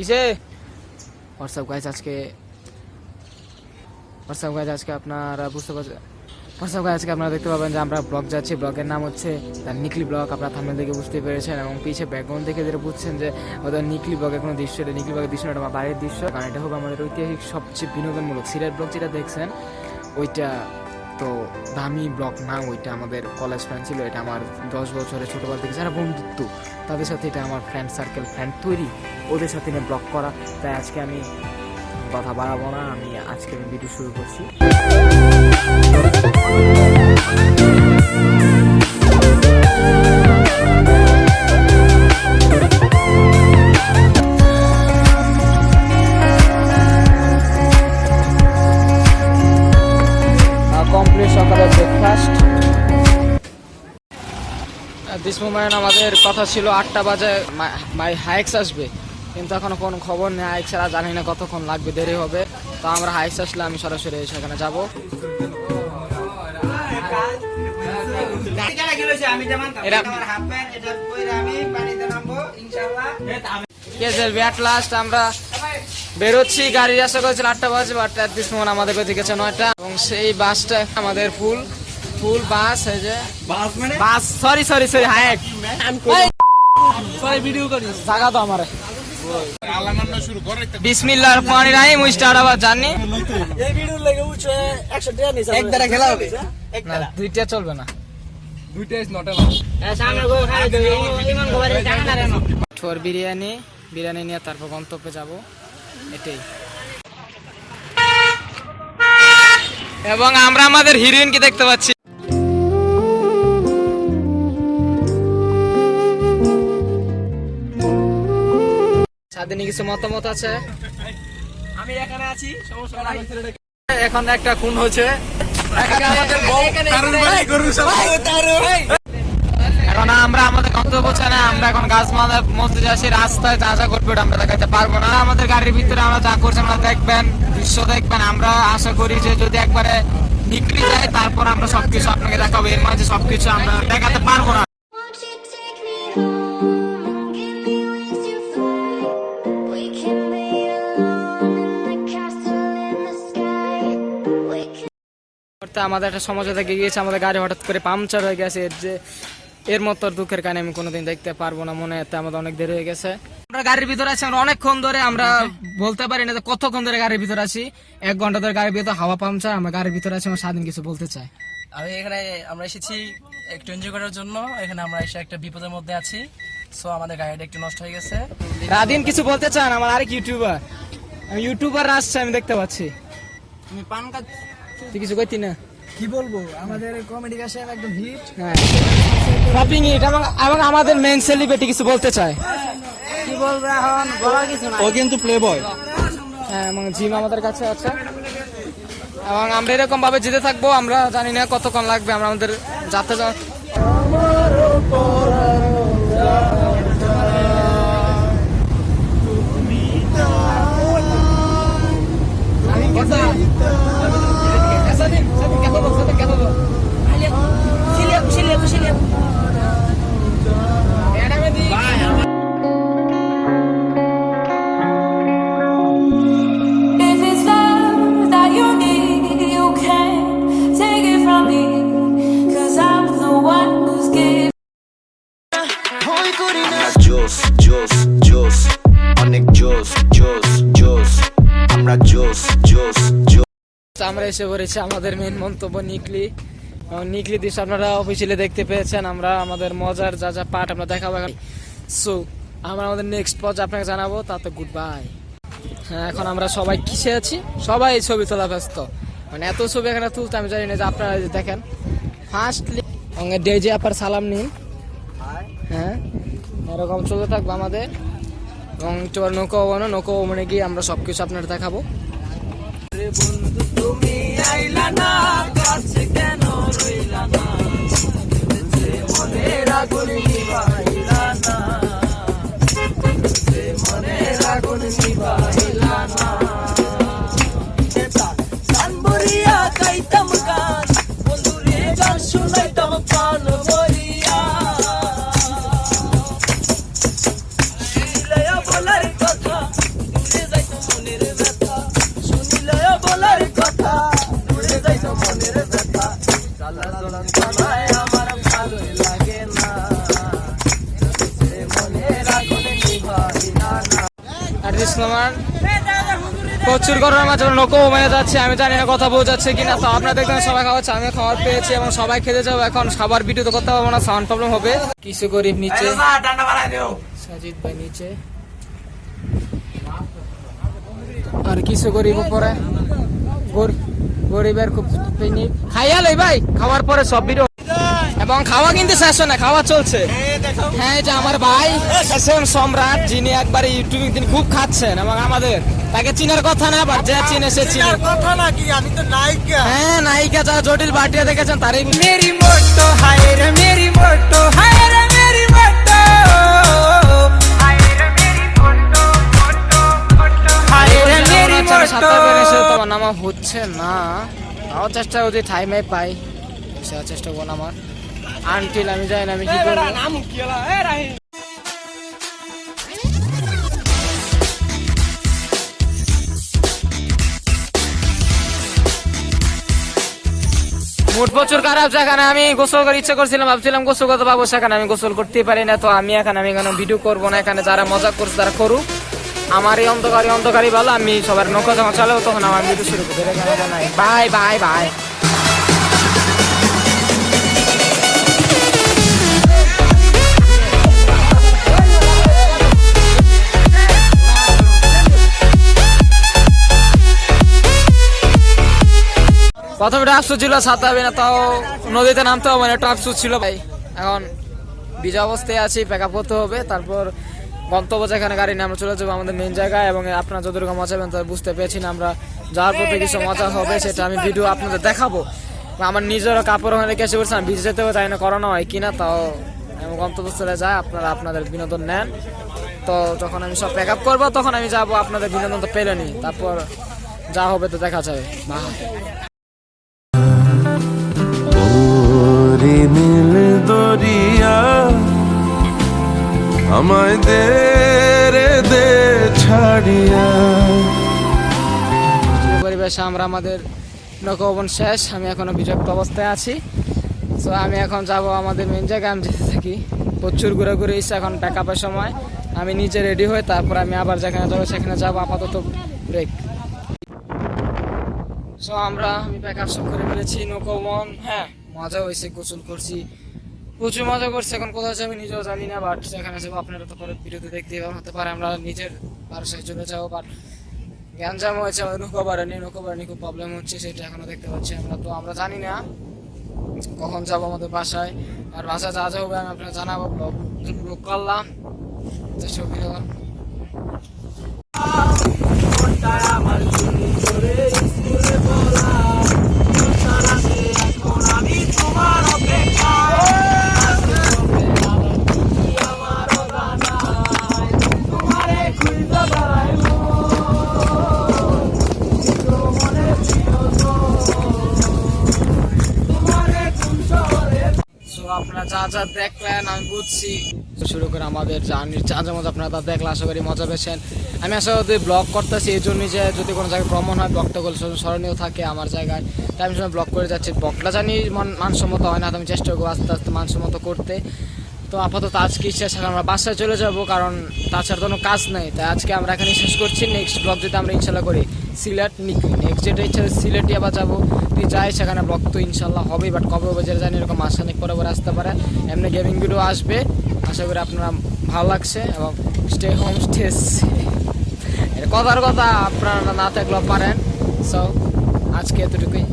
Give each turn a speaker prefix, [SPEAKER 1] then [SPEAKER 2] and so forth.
[SPEAKER 1] কিসে WhatsApp guys আজকে আপনারা বুঝতে পারছেন। হোয়াটসঅ্যাপ গাইজ আজকে আপনারা দেখতে পাবেন যে আমরা ব্লগ যাচ্ছি। ব্লগের নাম হচ্ছে দ্য নিকলি ব্লগ। আপনারা থাম্বনেল দেখে বুঝতে পেরেছেন এবং পিছে ব্যাকগ্রাউন্ড দেখে যেটা বুঝছেন যে ওদের নিকলি ব্লগের কোনো দৃশ্য, এটা নিকলি ব্লগের দৃশ্য, এটা আমার বাড়ির দৃশ্য। কারণ এটা হবে আমাদের ঐতিহাসিক সবচেয়ে বিনোদনমূলক সিলেট ব্লগ যেটা দেখছেন ওইটা তো দামি ব্লগ না, ওইটা আমাদের কলেজ ফ্রেন্ড ছিল। এটা আমার 10 বছরের ছোটোবেলা থেকে যারা বন্ধুত্ব তাদের সাথে এটা আমার ফ্রেন্ড সার্কেল, ফ্রেন্ড তৈরি, ওদের সাথে নিয়ে ব্লগ করা। তাই আজকে আমি কথা বাড়াবো না, আমি ভিডিও শুরু করছি। কমপ্লিট সকালের ব্রেকফাস্ট। দিস মোমেন্ট আমাদের কথা ছিল 8টা বাজে মাই হাইক্স আসবে, কিন্তু এখনো কোনো খবর নেই হাইক্স। আর জানি না কতক্ষণ লাগবে, দেরি হবে। তো আমরা হাইক্স আসলে আমি সরাসরি সেখানে যাব। আমরা বেরোচ্ছি, গাড়ি আসা করেছিল 8টা বাজে, বাট এট দিস মোমেন্ট আমাদের বেঁচে গেছে 9টা। এবং সেই বাসটা আমাদের ফুল বাস, এই যে বাস, সরি হাইক ভিডিও করি জায়গা তো আমার। বিসমিল্লাহির রহমানির রহিম, উই স্টার্ট আওয়ার জার্নি। এই ভিডিও লাগে উঠে 100 টাকা নিছে, এক দ্বারা খেলা হবে, না দুইটা চলবে না, দুইটা ইজ নট এলাউড। সামনে গো খাই দেব ইমান গোবারে টাকা না রেনো ঠোর বিরিয়ানি নিয়ে তারপর গন্তব্যে যাব, এটাই। এবং আমরা আমাদের হিরোইনকে দেখতে পাচ্ছি। স্বাধীন কিছু মতামত আছে? আমি এখানে আছি, সমস্যা নাই। এখন একটা খুন হয়েছে, এখন আমরা আমাদের গন্তব্য না, আমরা এখন গাছ মধ্যে যাচ্ছি। রাস্তায় যা যা করবে আমরা দেখাতে পারবো না। আমাদের গাড়ির ভিতরে আমরা যা করছি আমরা দেখবেন, দৃশ্য দেখবেন। আমরা আশা করি যে যদি একবারে নিকলি যায় তারপর আমরা সবকিছু আপনাকে দেখাবো, এর মাঝে সবকিছু আমরা দেখাতে পারবো না। আমাদের একটা সমস্যা থেকে গিয়েছে, আমাদের গাড়ি হঠাৎ করে পাংচার হয়ে গেছে। এর মতো দুঃখের কারণে আমি কোনোদিন দেখতে পারবো না মনে হতে। আমাদের অনেক দেরি হয়ে গেছে, আমরা গাড়ির ভিতরে আছি। আমরা অনেকক্ষণ ধরে, আমরা বলতে পারি না কতক্ষণ ধরে গাড়ির ভিতরে আছি। 1 ঘন্টা ধরে গাড়ির ভিতরে হাওয়া পাংচার, আমরা গাড়ির ভিতরে আছি। আমার স্বাধীন কিছু বলতে চাই।
[SPEAKER 2] আমরা এসেছি একটু এনজয় করার জন্য। এখানে আমরা এসে একটা বিপদের মধ্যে আছি, সো আমাদের গাড়িটা একটু নষ্ট হয়ে গেছে।
[SPEAKER 1] স্বাধীন কিছু বলতে চান? আমার আরেক ইউটিউবার, আমি ইউটিউবার আসছে, আমি দেখতে পাচ্ছি।
[SPEAKER 2] তুমি পান কাজ
[SPEAKER 1] তুই কিছু কইতি না?
[SPEAKER 2] কি বলবো, আমাদের কমেডি কাশে একদম হিট,
[SPEAKER 1] হ্যাঁ শপিং হিট। এবং আমাদের মেইন সেলিব্রিটি কিছু বলতে চায়।
[SPEAKER 2] কি বলবো এখন, বলার কিছু না।
[SPEAKER 1] ও কিন্তু প্লে বয়। হ্যাঁ, এবং জিম আমাদের কাছে আছে। এবং আমরা এরকম ভাবে যেতে থাকবো, আমরা জানি না কতক্ষণ লাগবে। আমরা আমাদের যাতে আমরা এসে পড়েছি আমাদের মেন মন্তব্য নিকলি। নিকলি দৃশ্য আপনারা অফিসিয়ালি দেখতে পেয়েছেন। আমরা আমাদের মজার যা যা পার্ট আমরা দেখাবো। সো আমরা আমাদের নেক্সট পর্যায়ে আপনাকে জানাবো। তাতে গুড বাই। হ্যাঁ, এখন আমরা সবাই কিসে আছি? সবাই ছবি তোলা ব্যস্ত। মানে এত ছবি এখানে তুলতে আমি জানি না, যে আপনারা দেখেন। ফার্স্টলি ডেজে আপার সালাম নিন। হ্যাঁ, এরকম চলতে থাকবো আমাদের। এবং নৌকো মানে গিয়ে আমরা সবকিছু আপনারা দেখাবো। বন্ধু তুমি আইলা না, কাছে কেন রইলা না, মনের আগুন নিভাইলা না, মনের আগুন নিভাইলা না। গান বরিয়া গাইতাম গান, বন্ধুরে গান শুনাইতাম প্রাণ বরিয়া, বলার কথা প্রচুর গরমের মাঝে নৌকো হয়ে যাচ্ছে, আমি জানি না কথা বোঝাচ্ছে কিনা। তো আপনারা দেখবেন সবাই খাওয়াচ্ছে, আমি খাবার পেয়েছি এবং সবাই খেতে যাবো। এখন খাবার ভিডিও তো করতে পারবো না, সাউন্ড প্রবলেম হবে। কিছু গরিব নিচে, সাজিদ ভাই নিচে, আর কিছু গরিব উপরে। গরিবের খুব খাইয়ালে ভাই, খাওয়ার পরে সব ভিডিও এবং খাওয়া কিন্তু শেষ হয় না, খাওয়া চলছে। হ্যাঁ, যে আমার ভাই এসএম সম্রাট, যিনি একবার ইউটিউবে দিন খুব খাচ্ছেন এবং আমাদের তাকে চিনার কথা না, বাট যে চিনে সে চিনার কথা নাকি, আমি তো নায়িকা। হ্যাঁ, নায়িকা যারা জটিল বাটিয়া দেখেছেন তারই। মেরি মোটো হায় রে, মেরি মোটো হায় রে, মেরি মোটো হায় রে, মেরি মোটো হায় রে, মেরি মোটো। সাঁতার বেরিয়েছে তো নামা হচ্ছে না, তাও চেষ্টা যদি টাইমে পাই সেটা চেষ্টা করবো আমার। আনটিল আমি যাই না, আমি কি করবো। মুড প্রচুর খারাপ, সেখানে আমি গোসল করার ইচ্ছা করছিলাম, ভাবছিলাম গোসল করতে পাবো, সেখানে আমি গোসল করতেই পারি না। তো আমি এখানে ভিডিও করবো না, এখানে যারা মজা করছে তারা করুক, আমার এই অন্ধকারই ভালো। আমি সবার নৌকা যখন চালাবো তখন আমার ভিডিও শুরু করবো। Bye bye bye. প্রথমে আফসোস ছিল ছাতা হবে না, তাও নদীতে নামতে হবে না, একটা আফসোস ছিল ভাই। এখন ভিজা অবস্থায় আছি, প্যাক আপ করতে হবে, তারপর গন্তব্য যেখানে গাড়ি নিয়ে আমরা চলে যাবো আমাদের মেন জায়গায়। এবং আপনারা যতটুকু মজা পাবেন তারা বুঝতে পেরেছি না, আমরা যাওয়ার পথে কিছু মজা হবে সেটা আমি ভিডিও আপনাদের দেখাবো। আমার নিজেরও কাপড় ওখানে কেসে করছে, আমি ভিজে যেতেও চাই না, করানো হয় কিনা, তাও গন্তব্যস্থলে যায়, আপনারা আপনাদের বিনোদন নেন। তো যখন আমি সব প্যাক আপ করবো তখন আমি যাবো, আপনাদের বিনোদন তো পেলে নি, তারপর যা হবে তো দেখা যাবে।
[SPEAKER 3] নীল দরিয়া আমায় দে রে দে ছাড়িয়া।
[SPEAKER 1] পরিবেশে আমরা আমাদের নৌকাভবন শেষ, আমি এখনো বিরক্ত অবস্থায় আছি। তো আমি এখন যাব আমাদের মেন জায়গায়, আমি যেতে থাকি। প্রচুর ঘুরে এসে এখন প্যাক আপের সময়, আমি নিজে রেডি হই, তারপর আমি আবার যেখানে যাবো সেখানে যাবো। আপাতত ব্রেক। সো আমি প্যাক আপ সব করে ফেলেছি নৌকাভবন। হ্যাঁ, মজা হয়েছে, গোসল করছি, প্রচুর মজা করছি। এখন কোথাও যাবো নিজেও জানি না, বাট সেখানে যাবো, আপনারা তো পরে ভিডিওতে দেখতে হতে পারে আমরা নিজের বাসায় চলে যাবো। বাট গ্যাঞ্জাম হয়েছে আমাদের নৌকা নিয়ে খুব প্রবলেম হচ্ছে, সেটা এখনো দেখতে পাচ্ছি আমরা। তো আমরা জানি না কখন যাবো আমাদের বাসায়, আর বাসায় যা হবে আমি আপনারা জানাবো। ব্লগ করলাম আপনারা যা যা দেখলেন আমি বুঝছি। শুরু করে আমাদের জার্নির যা মজা আপনারা তা দেখলে আশা করি মজা পেয়েছেন। আমি আশা করি ব্লগ করতেছি এই জন্যই যে যদি কোনো জায়গায় ভ্রমণ হয় ব্লগটা করলে স্মরণীয় থাকে আমার জায়গায়, তাই আমি সময় ব্লগ করে যাচ্ছি। ব্লগটা জানি মানসম্মত হয় না, তো আমি চেষ্টা করবো আস্তে আস্তে মানসম্মত করতে। তো আপাতত আজকে ইচ্ছা ছিল আমরা বাসায় চলে যাব, কারণ তাছাড়া কোনো কাজ নেই, তাই আজকে আমরা এখানে শেষ করছি। নেক্সট ব্লগ যদি আমরা ইনশাল্লাহ করি সিলেট নিকলি, নেক্সট যেটা ইচ্ছা সিলেটই আবার যাবো, তুই যাই সেখানে ব্লগ তো ইনশাল্লাহ হবেই, বাট কবে হবে যেটা জানি, এরকম মাসখানেক পরে আসতে পারে, এমনি গেমিং ভিডিও আসবে। আশা করি আপনারা ভালো লাগছে এবং স্টে হোম স্টে, এর কথার কথা আপনারা না থাকলেও পারেন। সো আজকে এতটুকুই।